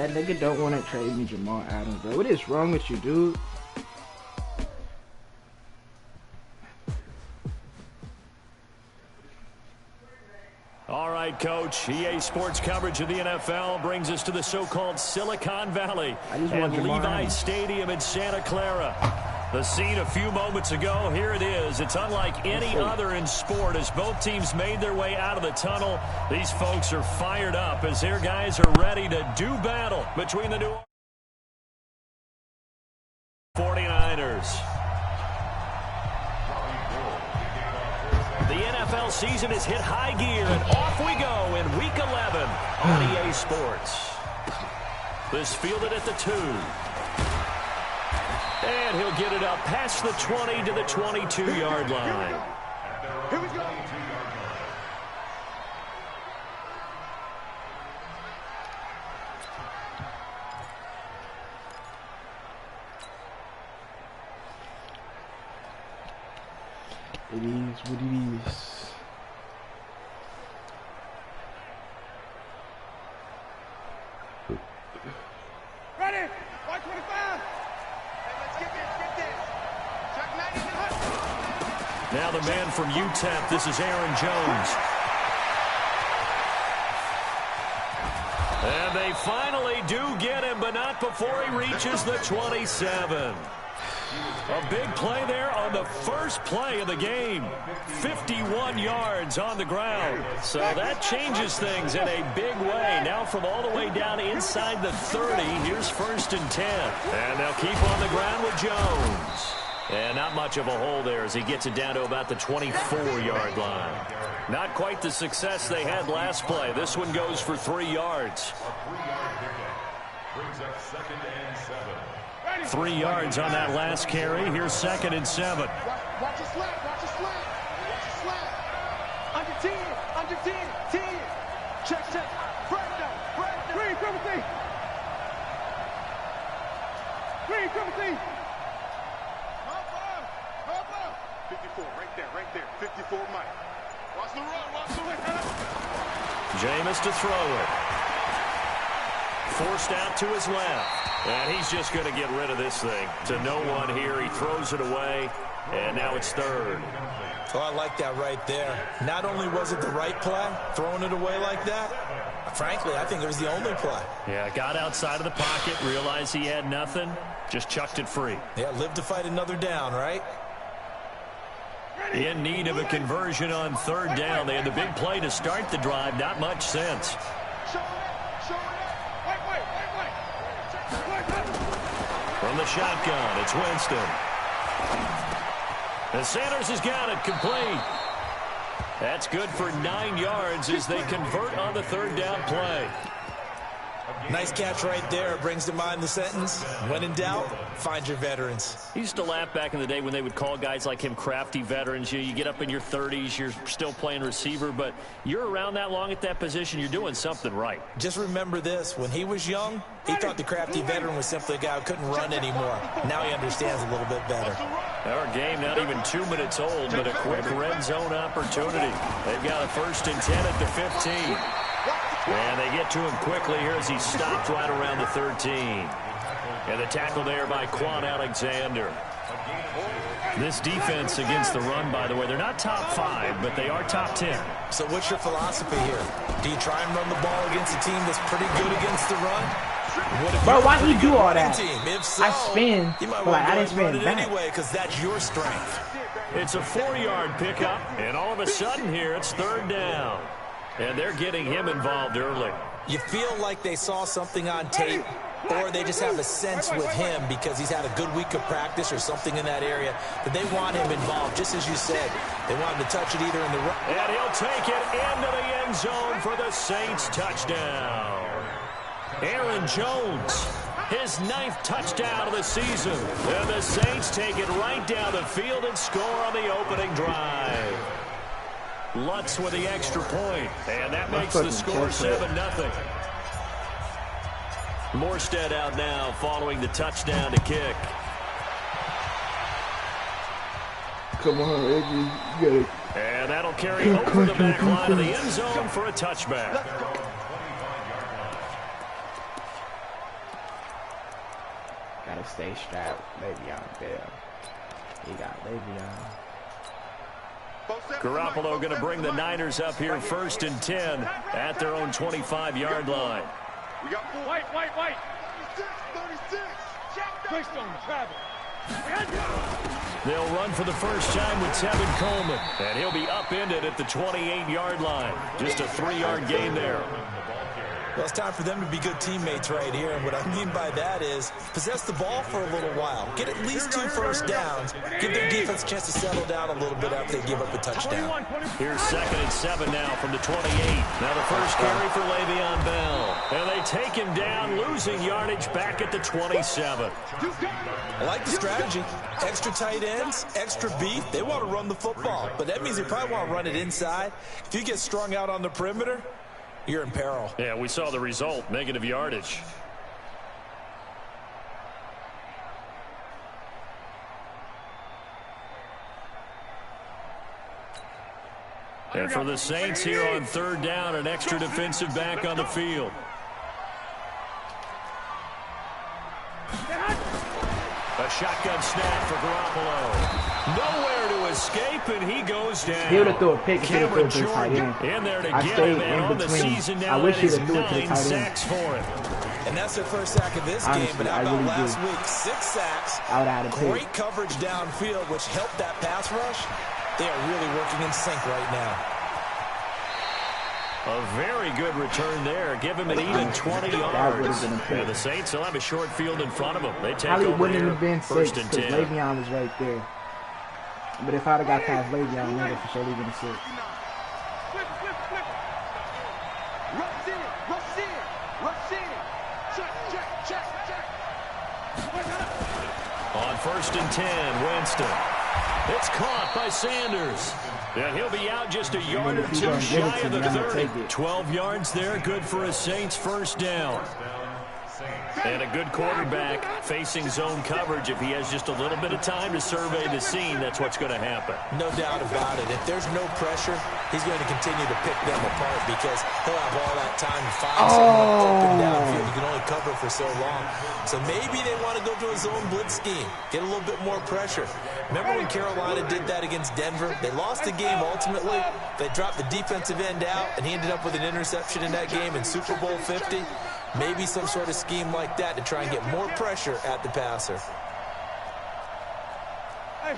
That nigga don't want to trade me Jamal Adams, bro. What is wrong with you, dude? All right, Coach. EA Sports coverage of the NFL brings us to the so-called Silicon Valley and Levi's Stadium in Santa Clara. The scene a few moments ago, here it is. It's unlike any other in sport as both teams made their way out of the tunnel. These folks are fired up as their guys are ready to do battle between the New 49ers. The NFL season has hit high gear, and off we go in Week 11 on EA Sports. This fielded at the 2. And he'll get it up past the 20 to the 22-yard line. Here we go. It is what it is. Ready? 125. Now the man from UTEP, this is Aaron Jones. And they finally do get him, but not before he reaches the 27. A big play there on the first play of the game. 51 yards on the ground. So that changes things in a big way. Now from all the way down inside the 30, here's 1st and 10. And they'll keep on the ground with Jones. And not much of a hole there as he gets it down to about the 24-yard line. Not quite the success they had last play. This one goes for 3 yards. 3 yards on that last carry. Here's 2nd and 7. Watch your slap. Watch your slap. Watch your slap. Under 10. Under 10. 10. Check. Breakdown. Green, Griffin. Green, Griffin. 54, right there. 54, Mike. Watch the run. Jameis to throw it. Forced out to his left. And he's just going to get rid of this thing. To no one here. He throws it away. And now it's 3rd. Oh, I like that right there. Not only was it the right play, throwing it away like that, frankly, I think it was the only play. Yeah, got outside of the pocket, realized he had nothing, just chucked it free. Yeah, live to fight another down, right? In need of a conversion on 3rd down. They had the big play to start the drive. Not much sense. From the shotgun, it's Winston. And Sanders has got it complete. That's good for 9 yards as they convert on the 3rd down play. Nice catch right there. Brings to mind the sentence, when in doubt, find your veterans. He used to laugh back in the day when they would call guys like him crafty veterans. You get up in your 30s, you're still playing receiver, but you're around that long at that position, you're doing something right. Just remember this, when he was young, he thought the crafty veteran was simply a guy who couldn't run anymore. Now he understands a little bit better. Our game not even 2 minutes old, but a quick red zone opportunity. They've got a 1st and 10 at the 15. And they get to him quickly here as he stopped right around the 13. And the tackle there by Quan Alexander. This defense against the run, by the way, they're not top 5, but they are top 10. So what's your philosophy here? Do you try and run the ball against a team that's pretty good against the run? Bro, why do you do all that? If so, I spin, but I didn't spin back. Anyway, because that's your strength. It's a 4-yard pickup, and all of a sudden here it's 3rd down. And they're getting him involved early. You feel like they saw something on tape, or they just have a sense with him because he's had a good week of practice or something in that area that they want him involved. Just as you said, they want him to touch it either in the run. And he'll take it into the end zone for the Saints touchdown. Aaron Jones, his 9th touchdown of the season. And the Saints take it right down the field and score on the opening drive. Lutz with the extra point, and that makes the score 7-0. Morstead out now following the touchdown to kick. Come on, Reggie. You got it. And that'll carry over the back line of the end zone for a touchback. stay strapped. Le'Veon Bell. He got Le'Veon. Garoppolo going to bring the Niners up here 1st and 10 at their own 25-yard line. We got White. 36. Greystone, travel. They'll run for the first time with Tevin Coleman, and he'll be upended at the 28-yard line. Just a 3-yard gain there. Well, it's time for them to be good teammates right here, and what I mean by that is possess the ball for a little while. Get at least 2 first downs. Give their defense a chance to settle down a little bit after they give up a touchdown. Here's 2nd and 7 now from the 28. Now the first carry for Le'Veon Bell. And they take him down, losing yardage back at the 27. I like the strategy. Extra tight ends, extra beef. They want to run the football, but that means they probably want to run it inside. If you get strung out on the perimeter, you're in peril. Yeah, we saw the result, negative yardage. And for the Saints here on 3rd down, an extra defensive back on the field. A shotgun snap for Garoppolo. Nowhere to escape, and he goes down. He would have threw a pick. He would have threw it to the tight Jordan end. in there to I get stayed him, and in on the between. season now, I wish that he'd is have threw it to the 9 tight end. sacks for him. And that's their first sack of this game, but how about last week? 6 sacks, I would have had a great pick. coverage downfield, which helped that pass rush. They are really working in sync right now. A very good return there. Give him an even 20 yards. And the Saints will have a short field in front of them. They take Probably over wouldn't here, have been 6 1st and because 10. Le'Veon was right there. But if I'd have got past Le'Veon, I would have for sure leaving the 6. On 1st and 10, Winston. It's caught by Sanders. And he'll be out just a yard or 2 shy of the 30. 12 yards there, good for a Saints first down. And a good quarterback facing zone coverage. If he has just a little bit of time to survey the scene, that's what's going to happen. No doubt about it. If there's no pressure, he's going to continue to pick them apart because he'll have all that time to find someone open downfield. He can only cover for so long. So maybe they want to go to a zone blitz scheme, get a little bit more pressure. Remember when Carolina did that against Denver? They lost the game ultimately. They dropped the defensive end out, and he ended up with an interception in that game in Super Bowl 50. Maybe some sort of scheme like that to try and get more pressure at the passer. Hey,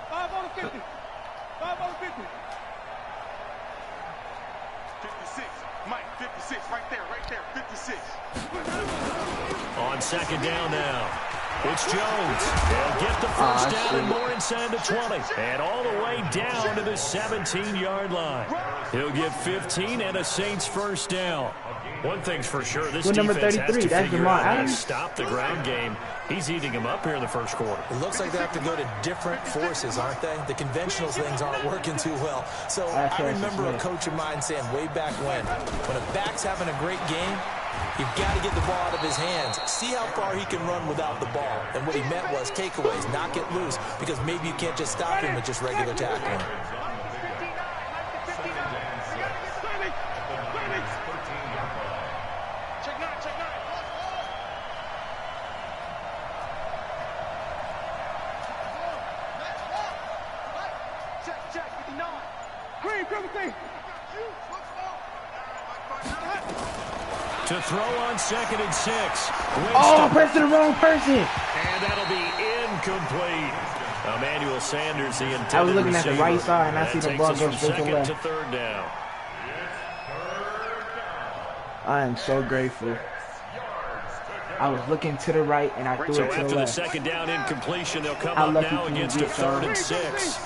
5 on the 50. 5 on the 50. 56. Mike, 56. Right there. 56. On 2nd down now. It's Jones. They'll get the first down and more inside the 20. And all the way down to the 17-yard line. He'll get 15 and a Saints first down. One thing's for sure, this defense has to figure out how to stop the ground game. He's eating him up here in the first quarter. It looks like they have to go to different forces, aren't they? The conventional things aren't working too well. So I remember a coach of mine saying way back when a back's having a great game, you've got to get the ball out of his hands. See how far he can run without the ball. And what he meant was takeaways, knock it loose, because maybe you can't just stop him with just regular tackling. To throw on 2nd and 6. Winston. Oh, press to the wrong person. And that'll be incomplete. Emmanuel Sanders, the intended I was looking receiver. at the right side, and I see the ball go straight to left. To 3rd down. I am so grateful. I was looking to the right, and I threw it to the left. So after the 2nd down incompletion, they'll come up now against a 3rd and 6.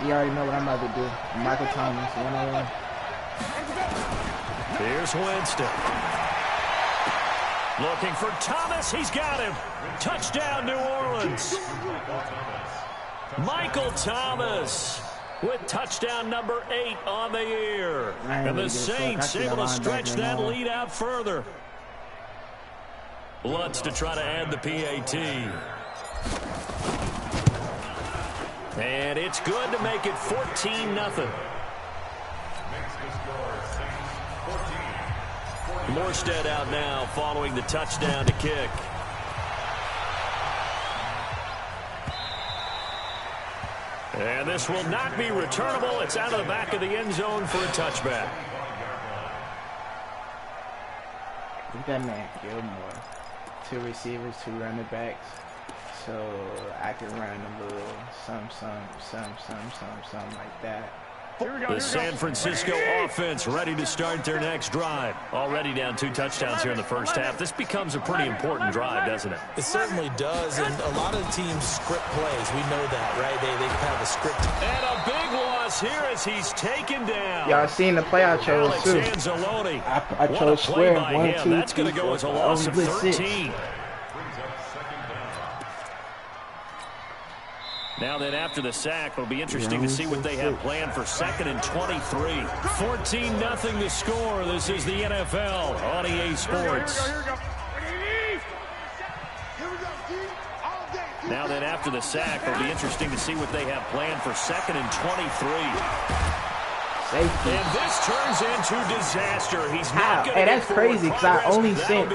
You already know what I'm about to do. Michael Thomas, 101. Here's Winston. Looking for Thomas. He's got him. Touchdown, New Orleans. Michael Thomas with touchdown number 8 on the year. And the Saints able to stretch that lead out further. Lutz to try to add the PAT. And it's good to make it 14-0. Morstead out now following the touchdown to kick. And this will not be returnable. It's out of the back of the end zone for a touchback. Look at that man, Gilmore. 2 receivers, 2 running backs. So I can run a little something like that. The San Francisco offense ready to start their next drive. Already down 2 touchdowns here in the first half. This becomes a pretty important drive, doesn't it? It certainly does, and a lot of teams script plays. We know that, right? They have a script. And a big loss here as he's taken down. Y'all seen the play I chose, too. Alex Anzalone. I chose square. 1, 2, That's going to go as a loss of 13. 6. Now then, after the sack, it'll be interesting to see what they have planned for 2nd and 23. 14-0 the score. This is the NFL on EA Sports. Now then, after the sack, it'll be interesting to see what they have planned for 2nd and 23. Safety. And this turns into disaster. He's not going to Hey, that's crazy because I only sent.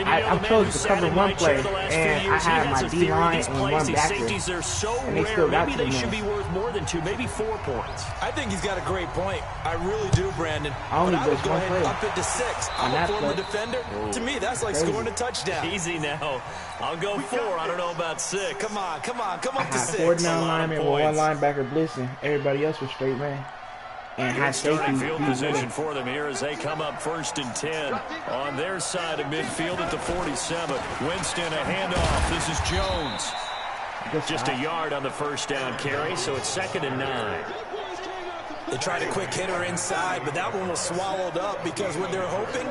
I chose to cover 1 play, and I had my D-line and 1 backer, Safeties are so and they still got maybe to they me. should be worth more than 2, maybe 4 points. I think he's got a great point. I really do, Brandon. I only but I would just go one ahead and play. up it to 6. On I'm a that former play. defender. To me, that's like Crazy. scoring a touchdown. Easy now. I'll go 4. I don't know about 6. Come on, come up to I had 6. 4 down linemen with 1 points. linebacker blitzing. Everybody else was straight man. And high Good starting safety. field position for them here as they come up 1st and 10 on their side of midfield at the 47. Winston, a handoff. This is Jones. Just a yard on the 1st down carry, so it's 2nd and 9. They tried a quick hitter inside, but that one was swallowed up because what they're hoping,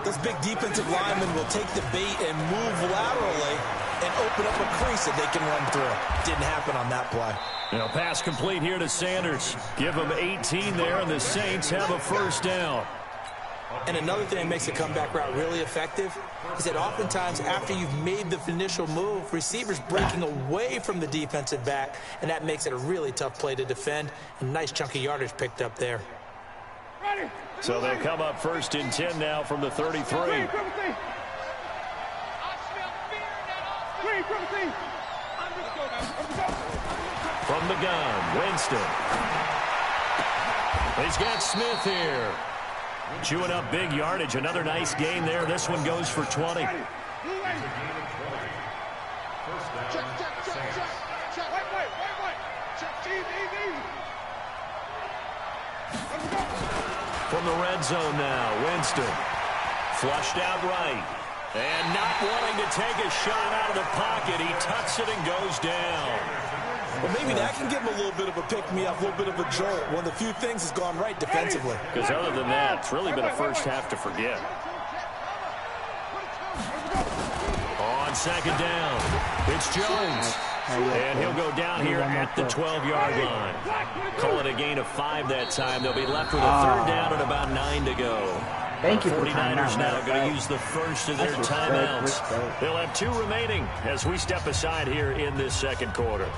this big defensive lineman will take the bait and move laterally and open up a crease that they can run through. Didn't happen on that play. Now pass complete here to Sanders. Give them 18 there, and the Saints have a 1st down. And another thing that makes a comeback route really effective is that oftentimes after you've made the initial move, receivers breaking away from the defensive back, and that makes it a really tough play to defend. A nice chunk of yardage picked up there. So they'll come up 1st and 10 now from the 33. From the gun, Winston. He's got Smith here. Chewing up big yardage. Another nice gain there. This one goes for 20. From the red zone now, Winston. Flushed out right. And not wanting to take a shot out of the pocket. He tucks it and goes down. Well, maybe that can give him a little bit of a pick-me-up, a little bit of a jolt. One of the few things has gone right defensively. Because other than that, it's really been a first half to forget. On 2nd down, it's Jones. And he'll go down here at the 12-yard line. Call it a gain of 5 that time. They'll be left with a 3rd down and about 9 to go. Thank you for 49ers now timeout. going to use the first of their timeouts. They'll have 2 remaining as we step aside here in this 2nd quarter.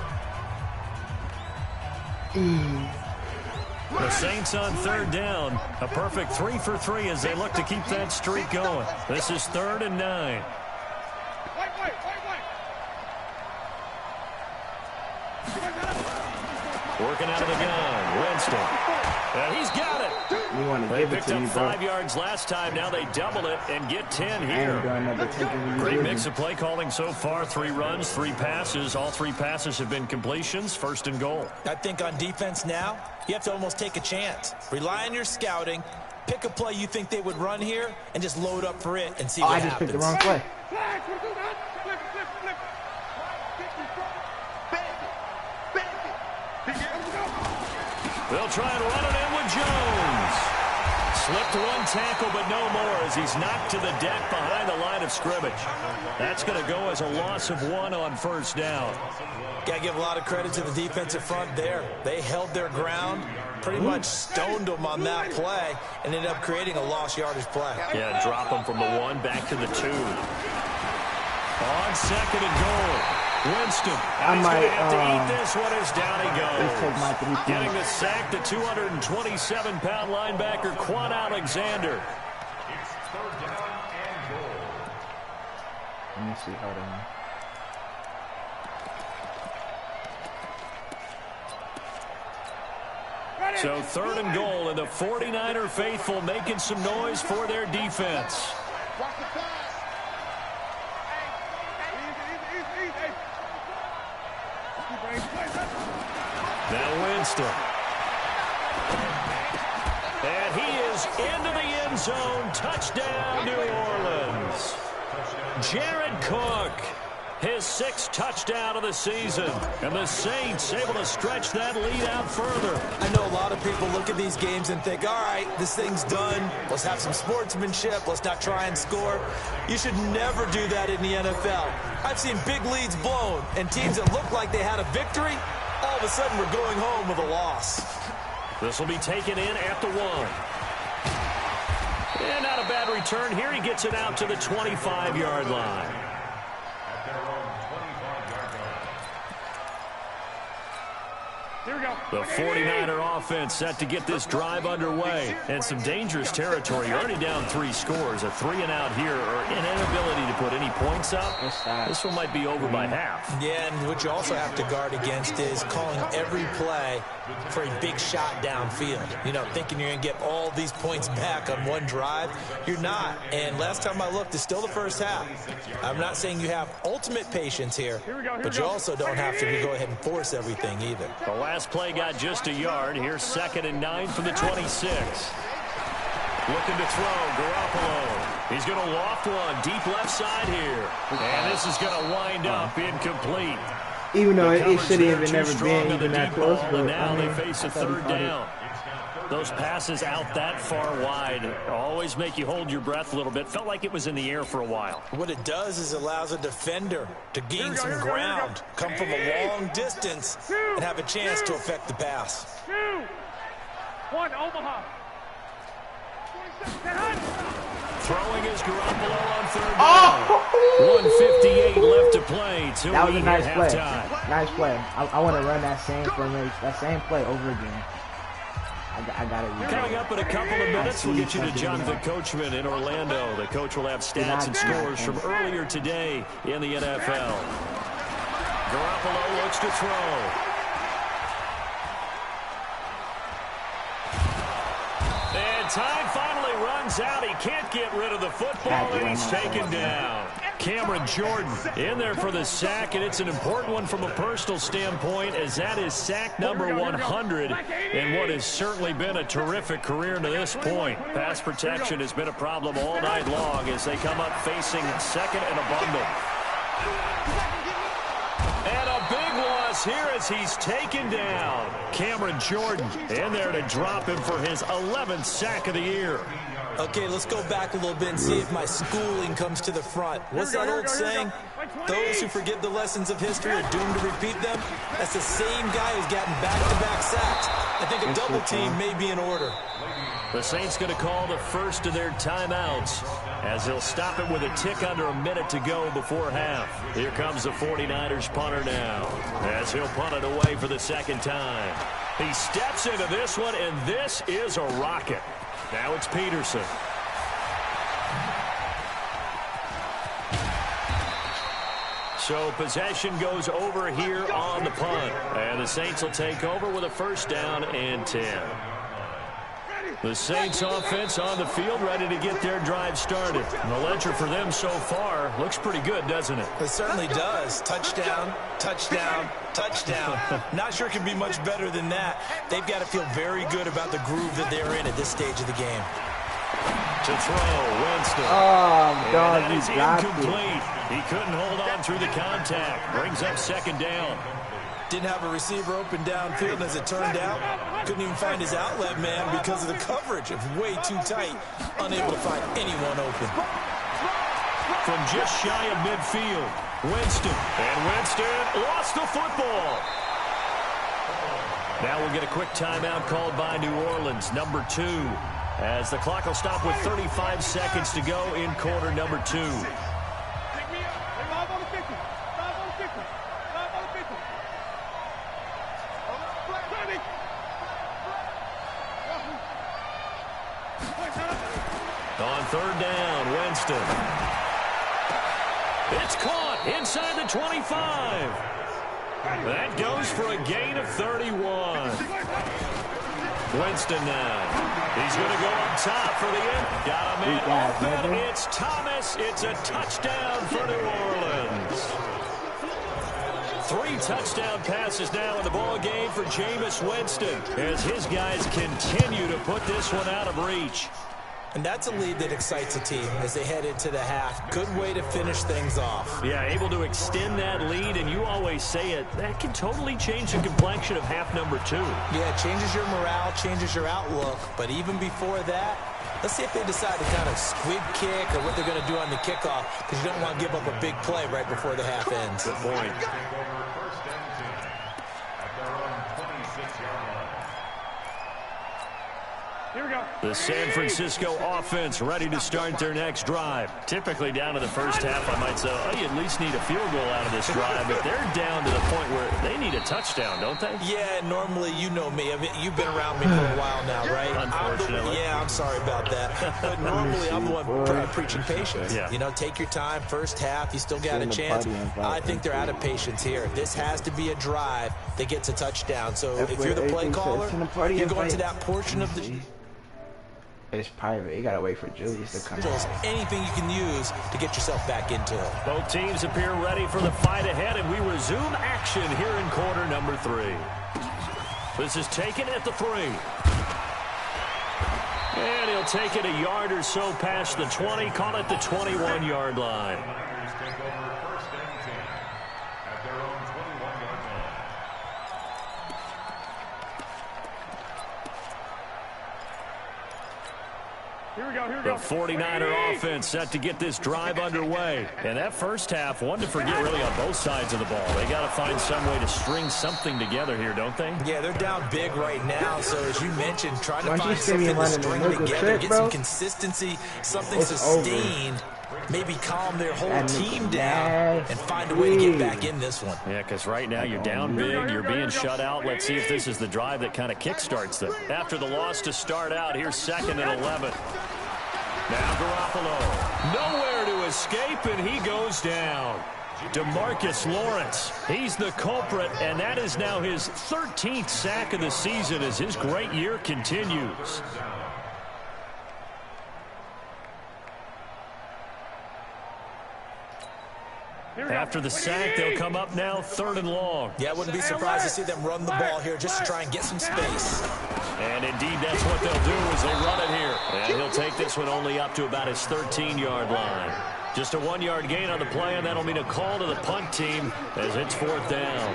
The Saints on 3rd down. A perfect 3 for 3 as they look to keep that streak going. This is 3rd and 9. Working out of the gun, Winston. He's got it. You want to They give it picked to up me, bro. 5 yards last time. Now they double it and get 10 I ain't here. doing nothing but taking Great you mix of play calling so far. 3 runs, 3 passes. All 3 passes have been completions. 1st and goal. I think on defense now, you have to almost take a chance. Rely on your scouting. Pick a play you think they would run here and just load up for it and see what I just happens. picked the wrong play. They'll try and run it in with Jones. Slipped 1 tackle, but no more as he's knocked to the deck behind the line of scrimmage. That's going to go as a loss of 1 on 1st down. Got to give a lot of credit to the defensive front there. They held their ground, pretty much stoned them on that play, and ended up creating a lost yardage play. Yeah, drop them from the 1 back to the 2. On 2nd and goal. Winston. I He's might, going to have to eat this one as down he Let's take my 3 goes. points. Getting the sack, the 227-pound linebacker, Quan Alexander. Let me see. Hold on. So 3rd and goal, and the 49er faithful making some noise for their defense. Watch the pass. Now Winston. And he is into the end zone. Touchdown, New Orleans. Jared Cook, his 6th touchdown of the season. And the Saints able to stretch that lead out further. I know a lot of people look at these games and think, all right, this thing's done. Let's have some sportsmanship. Let's not try and score. You should never do that in the NFL. I've seen big leads blown, and teams that look like they had a victory, all of a sudden we're going home with a loss. This will be taken in at the 1. And not a bad return here. He gets it out to the 25-yard line. Here we go. The 49er offense set to get this drive underway. And some dangerous territory. You're already down 3 scores. A 3-and-out here, or an inability to put any points up. This one might be over by half. Yeah, and what you also have to guard against is calling every play for a big shot downfield. You know, thinking you're going to get all these points back on one drive. You're not. And last time I looked, it's still the first half. I'm not saying you have ultimate patience here, but you also don't have to go ahead and force everything either. The last play got just a yard. Here's 2nd and 9 from the 26. Looking to throw, Garoppolo. He's going to loft one deep left side here. And this is going to wind up incomplete. Even though it should have never been even that close. And now they face a 3rd down. Those passes out that far wide always make you hold your breath a little bit. Felt like it was in the air for a while. What it does is allows a defender to gain some ground, come from a long distance, and have a chance to affect the pass. 2, 1, Omaha. Throwing is Garoppolo on 3rd down. 1:58 left to play. That was a nice play. Nice play. I want to run that same play over again. I got it. Coming up in a couple of minutes, we'll get you to Jonathan Coachman in Orlando. The coach will have stats and scores from earlier today in the NFL. Garoppolo looks to throw. And time finally runs out. He can't get rid of the football, and he's taken down. Cameron Jordan in there for the sack, and it's an important one from a personal standpoint, as that is sack number 100 in what has certainly been a terrific career to this point. Pass protection has been a problem all night long as they come up facing 2nd and a bundle. And a big loss here as he's taken down. Cameron Jordan in there to drop him for his 11th sack of the year. Okay, let's go back a little bit and see if my schooling comes to the front. What's that old saying? Those who forget the lessons of history are doomed to repeat them. That's the same guy who's gotten back-to-back sacks. I think a double team may be in order. The Saints going to call the first of their timeouts as he'll stop it with a tick under a minute to go before half. Here comes the 49ers punter now as he'll punt it away for the 2nd time. He steps into this one, and this is a rocket. Now it's Peterson. So possession goes over here on the punt. And the Saints will take over with a 1st down and 10. The Saints offense on the field ready to get their drive started. The ledger for them so far looks pretty good, doesn't it? It certainly does. Touchdown, touchdown, touchdown. Not sure it can be much better than that. They've got to feel very good about the groove that they're in at this stage of the game. To throw, Winston. Oh, God, that is you got incomplete. He couldn't hold on through the contact. Brings up 2nd down. Didn't have a receiver open downfield, as it turned out. Couldn't even find his outlet man because of the coverage. It was way too tight. Unable to find anyone open. From just shy of midfield, Winston. And Winston lost the football. Now we'll get a quick timeout called by New Orleans, number 2. As the clock will stop with 35 seconds to go in quarter number 2. On 3rd down, Winston. It's caught inside the 25. That goes for a gain of 31. Winston now. He's going to go up top for the end. Got a man open. It's Thomas. It's a touchdown for New Orleans. 3 touchdown passes now in the ball game for Jameis Winston as his guys continue to put this one out of reach. And that's a lead that excites a team as they head into the half. Good way to finish things off. Yeah, able to extend that lead, and you always say it, that can totally change the complexion of half number 2. Yeah, it changes your morale, changes your outlook. But even before that, let's see if they decide to kind of squib kick or what they're going to do on the kickoff, because you don't want to give up a big play right before the half ends. Good point. Here we go. The San Francisco offense ready to start their next drive. Typically down to the first half, I might say, oh, you at least need a field goal out of this drive, but they're down to the point where they need a touchdown, don't they? Yeah, normally, you know me. I mean, you've been around me for a while now, right? Unfortunately. I'm sorry about that. But normally, I'm the one preaching patience. Yeah. You know, take your time. First half, you still got a chance. I think they're out of patience here. This has to be a drive that gets a touchdown. So if you're the play caller, you're going to that portion of the... It's private. You gotta wait for Julius to come out. Anything you can use to get yourself back into it. Both teams appear ready for the fight ahead, and we resume action here in quarter number 3. This is taken at the 3. And he'll take it a yard or so past the 20, call it the 21-yard line. The 49er offense set to get this drive underway. And that first half, one to forget really on both sides of the ball. They got to find some way to string something together here, don't they? Yeah, they're down big right now. So as you mentioned, trying to find something to string together, get some consistency, something sustained. Maybe calm their whole team down and find a way to get back in this one. Yeah, because right now you're down big, you're being shut out. Let's see if this is the drive that kind of kickstarts them. After the loss to start out, here's 2nd and 11. Now Garoppolo, nowhere to escape, and he goes down. DeMarcus Lawrence, he's the culprit, and that is now his 13th sack of the season as his great year continues. After the sack, they'll come up now 3rd and long. Yeah, I wouldn't be surprised to see them run the ball here just to try and get some space. And indeed, that's what they'll do as they run it here. And he'll take this one only up to about his 13-yard line. Just a 1-yard gain on the play, and that'll mean a call to the punt team as it's 4th down.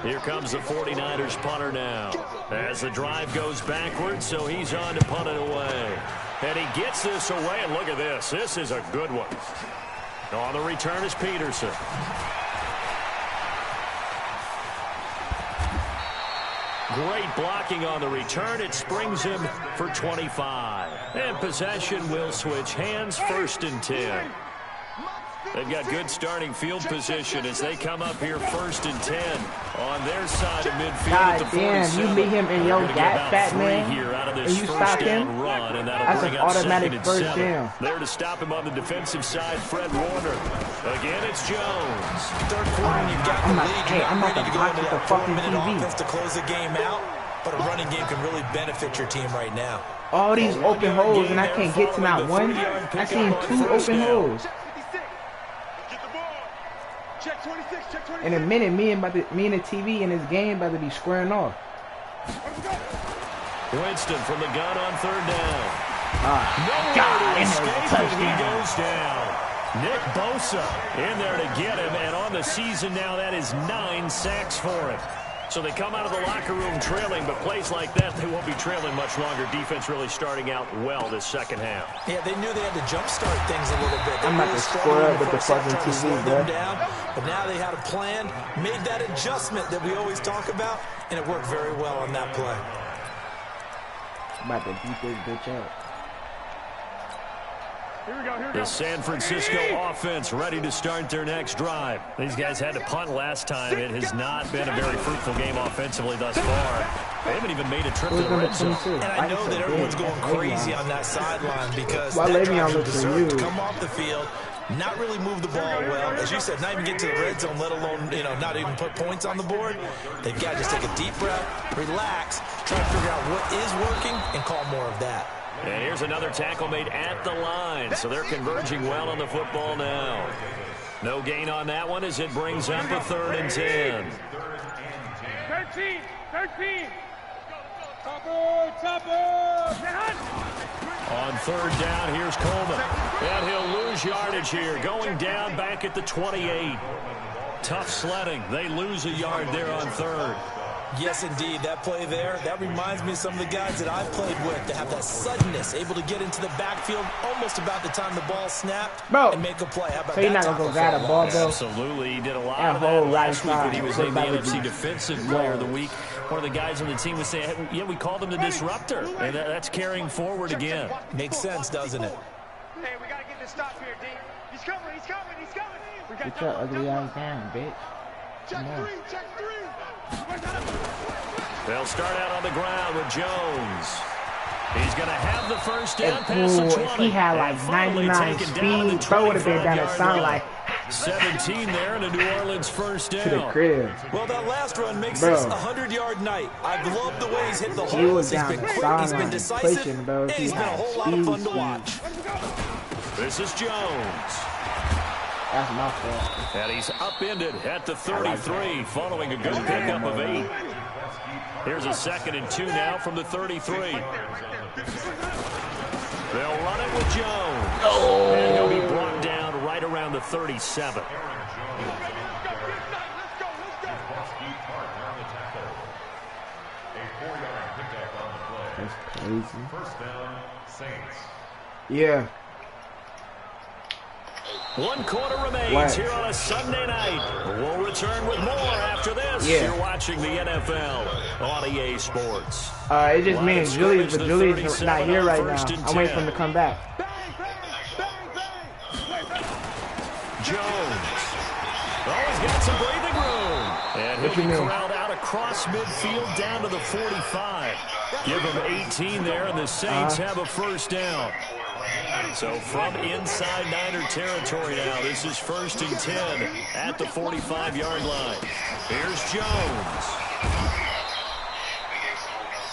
Here comes the 49ers punter now. As the drive goes backwards, so he's on to punt it away. And he gets this away, and look at this. This is a good one. On the return is Peterson. Great blocking on the return. It springs him for 25. And possession will switch hands, 1st and 10. They've got good starting field position as they come up here 1st and 10 on their side of midfield. God damn, you meet him in your fat man, here out of this and you stop him. Run, and that's an automatic 1st down. There to stop him on the defensive side, Fred Warner. Again, it's Jones. 3rd quarter, you've got the lead. I'm not ready to go into the fucking TV. Offense to close the game out, but a running game can really benefit your team right now. All these open holes, and I can't get to not one. I seen 2 open holes. In a minute, me and the TV in this game about to be squaring off. Winston from the gun on 3rd down. God, he goes down. Nick Bosa in there to get him, and on the season now, that is 9 sacks for him. So they come out of the locker room trailing, but plays like that, they won't be trailing much longer. Defense really starting out well this 2nd half. Yeah, they knew they had to jumpstart things a little bit. I'm not to score up with the fucking TV, bro. But now they had a plan, made that adjustment that we always talk about, and it worked very well on that play. I'm about to beat this bitch up. The San Francisco offense ready to start their next drive. These guys had to punt last time. It has not been a very fruitful game offensively thus far. They haven't even made a trip to the red zone. And I know that everyone's going crazy on that sideline because that drive deserved to come off the field not really move the ball well. As you said, not even get to the red zone, let alone, not even put points on the board. They've got to just take a deep breath, relax, try to figure out what is working, and call more of that. And here's another tackle made at the line, so they're converging well on the football now. No gain on that one as it brings up a 3rd and 10. 13. On 3rd down, here's Coleman. And he'll lose yardage here, going down back at the 28. Tough sledding. They lose a yard there on 3rd. Yes, indeed. That play there, that reminds me of some of the guys that I've played with that have that suddenness, able to get into the backfield almost about the time the ball snapped and make a play. How about so you're not going to go grab a ball, though? Absolutely. He did a lot of that last week when he was named the NFC Defensive Player of the Week. One of the guys on the team was saying, yeah, we called him the disruptor. And that's carrying forward again. Makes sense, doesn't it? Hey, we got to get this stop here, D. He's coming. Get your ugly ass down, bitch. Check three. They'll start out on the ground with Jones. He's going to have the first down past the 20. If he had like 99 speed, bro would have been down at sound like 17 there and a New Orleans first down. To the crib. Well, that last run makes this a 100-yard night. I've loved the way he's hit the He hole. was He's down been the quick, he's been sideline decisive, pushing, bro. and he's been a whole lot of fun to watch. This is Jones. That's my fault. And he's upended at the 33 following a good pickup of 8. Here's a 2nd and 2 now from the 33. They'll run it with Jones. And he'll be brought down right around the 37. That's crazy. Yeah. 1 quarter remains here on a Sunday night. We'll return with more after this. You're watching the NFL on EA Sports. It just means Julius, but Julius not here right now. I'm waiting for him to come back. Jones. Oh, he's got some breathing room. And he'll be corralled out across midfield down to the 45. Give him 18 there, and the Saints have a first down. So from inside Niner territory now, this is 1st and 10 at the 45-yard line. Here's Jones.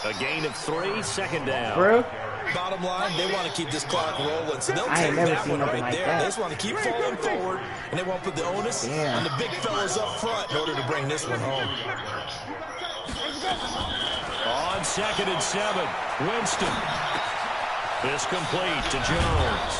A gain of 3, 2nd down. Bro? Bottom line, they want to keep this clock rolling, so they'll take that one right there. They just want to keep falling forward, and they won't put the onus on the big fellas up front in order to bring this one home. On 2nd and 7, Winston. This complete to Jones.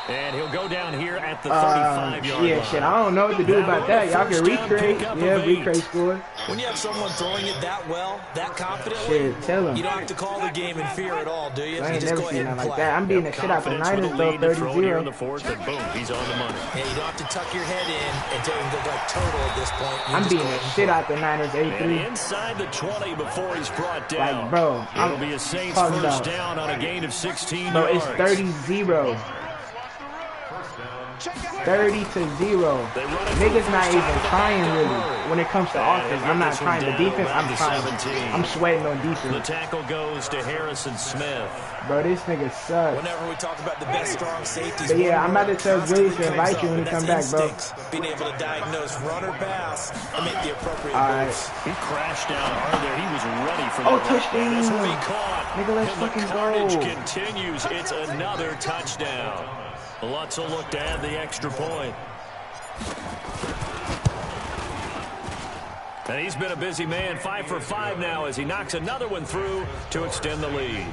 And he'll go down here at the 35-yard line. Shit, I don't know what to do about that. Y'all can recreate. Yeah, recreate score. When you have someone throwing it that well, that confidently, tell him. You don't have to call the game in fear at all, do you? I ain't just never go seen ahead and nothing play. like that. I'm beating the shit out the Niners, though, 30-0. In the 4th, and boom, he's on the money. Yeah, you don't have to tuck your head in and take him like turtle at this point. I'm beating the shit out the Niners, 8-3. And inside the 20 before he's brought down. Like, bro, it'll be a Saints first down on a gain of 16 bro, yards. Bro, it's 30-0. 30-0. Niggas not even trying really. When it comes to offense, I'm not trying. The defense, I'm trying. I'm sweating on defense. The tackle goes to Harrison Smith. Bro, this nigga sucks. Whenever we talk about the best strong safeties, but yeah, I'm about to tell Julius to invite you when you come back, bro. Being able to diagnose run or pass and make the appropriate moves. He crashed down hard there. He was ready for that. Touchdown. This will be caught. Nigga, let's fucking go. The carnage go. continues. It's another touchdown. Lutz will look to add the extra point. And he's been a busy man, 5 for 5 now as he knocks another one through to extend the lead.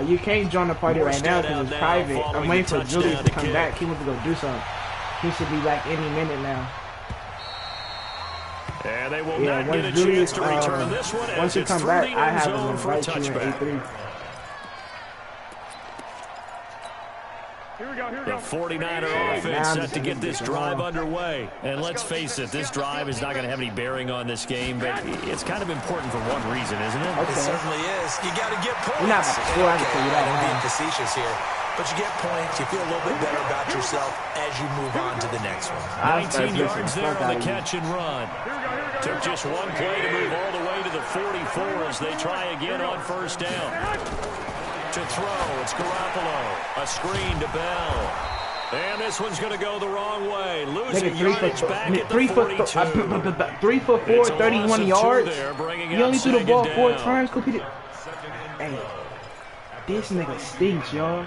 You can't join the party right now because it's private. I'm waiting for Julius to come back. He wants to go do something. He should be back any minute now. And they will not get a chance to return on this one. Once he comes back, I have him invite you in 8-3. The 49er offense set to get this drive underway. And let's face it, this drive is not going to have any bearing on this game, but it's kind of important for one reason, isn't it? It certainly is. You got to get points. You're not about to score, I can tell you that. I'm being facetious here. but you get points. You feel a little bit better about yourself as you move on to the next one. 19 yards there on the catch and run. Took just one play to move all the way to the 44 as they try again on first down. To throw, it's Garoppolo. A screen to Bell. And this one's going to go the wrong way. Losing yardage back at the 42. 3 for 4, 31 yards. He only threw the ball 4 times. Completed. Hey, this nigga stinks, y'all.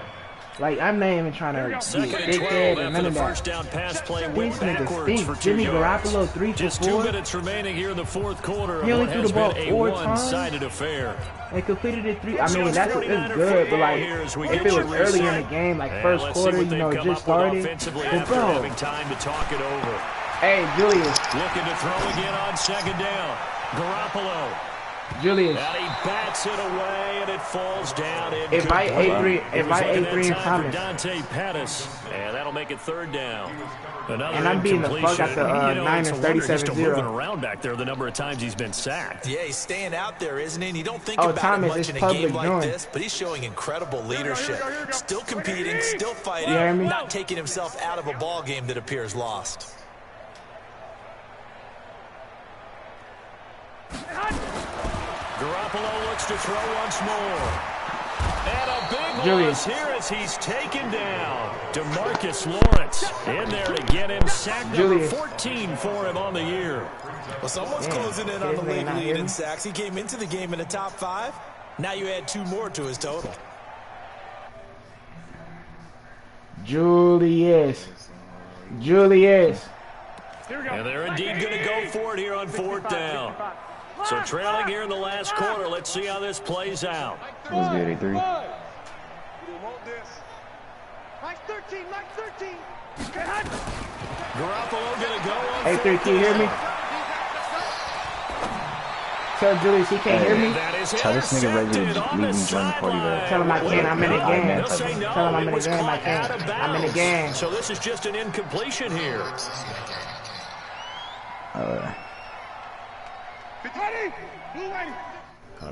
Like, I'm not even trying to be a dickhead and none of that. First down pass play This nigga stinks. Jimmy Garoppolo 3 for 4. Just 2 minutes remaining here in the fourth quarter. He only threw the ball 4 times. One-sided affair. They completed it 3. I mean, that's good, but like, if it was early in the game, like first quarter, you know, it just started. But bro, time to talk it over. Hey, Julius. Looking to throw again on second down. Garoppolo. Julius. And he bats it away, and it falls down. If I A3 and Thomas. Dante Pettis, and that'll make it third down. And I'm beating the fuck out the Niners 37-0. Moving around back there, the number of times he's been sacked. Yeah, he's staying out there, isn't he? And you don't think about Thomas, it much in a game like this, but he's showing incredible leadership. Still competing, still fighting, not taking himself out of a ball game that appears lost. Garoppolo looks to throw once more. And a big loss here as he's taken down. DeMarcus Lawrence in there to get him. Sack number 14 for him on the year. Well, someone's closing in on the lead in sacks. He came into the game in the top 5. Now you add 2 more to his total. Julius. And they're indeed going to go for it here on 4th down. So trailing here in the last quarter. Let's see how this plays out. Who's good, A3? Mike 13, Mike 13. Garoppolo going to go on A3, can you hear me? Tell Julius he can't hear me. Tell this nigga ready to leave me join the party there. Tell him I can't. I'm in the game. Tell him I'm in the game. I can't. I'm in the game. So this is just an incompletion here.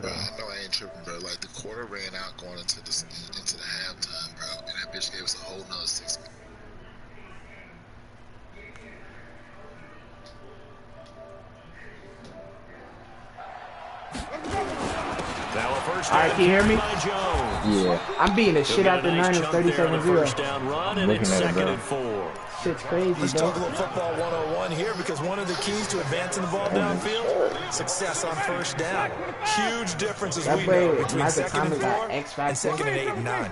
Bro, I know I ain't tripping, bro. Like, the quarter ran out going into the halftime, bro. And that bitch gave us a whole nother 6 minutes. Alright, can you hear me? Yeah. I'm beating the shit out the Niners 37-0. I'm looking at it, bro. Shit's crazy, Let's bro. talk a little football 101 here, because one of the keys to advancing the ball downfield, success on first down. Huge differences we know between second and 4 and second and 8 and 9.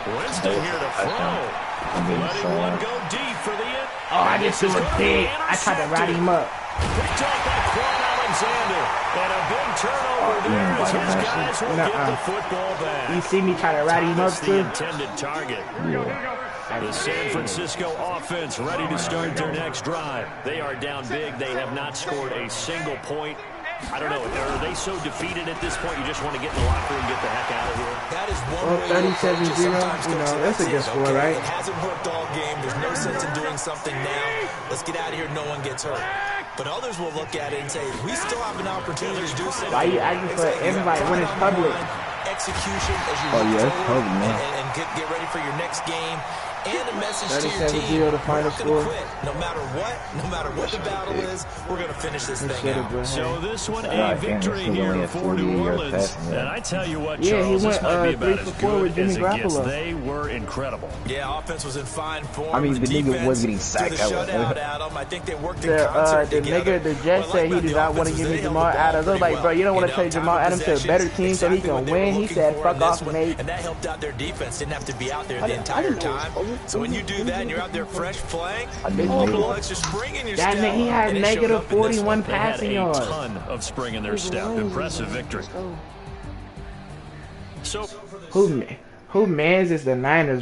Winston here to throw. Letting one go deep for the end. Oh, I just threw it big. I tried to ride him up. Picked off by Quan Alexander. And a big turnover there as his guys will get the football back. You see me try to ride him up, the too? intended target. The San Francisco offense ready to start their next drive. They are down big. They have not scored a single point. I don't know. Are they so defeated at this point you just want to get in the locker room and get the heck out of here? That is one way 37-0, you know, that's a good score, right? It hasn't worked all game. There's no sense in doing something now. Let's get out of here. No one gets hurt. But others will look at it and say, we still have an opportunity to do something. Why you acting for everybody when it's public? Execution as you and get ready for your next game. And a message to your team. The final score. No matter what the battle is, we're going to finish this thing out. So this one, a victory here for New Orleans. And I tell you what, Charles, he this went might be about 3 as for 4 with good as Jimmy it gets. Garoppolo. They were incredible. Yeah, offense was in fine form. I mean, the nigga was getting sacked. I think they worked in concert together. The Jets said he did not want to give me Jamal Adams. I was like, bro, you don't want to take Jamal Adams to a better team so he can win? He said, fuck off, mate. And that helped out their defense. Didn't have to be out there the entire time. So when you do that and you're out there fresh playing, a little extra spring in your step. He had negative 41 passing yards. A ton of spring in their step. Impressive victory. So who mans is the Niners?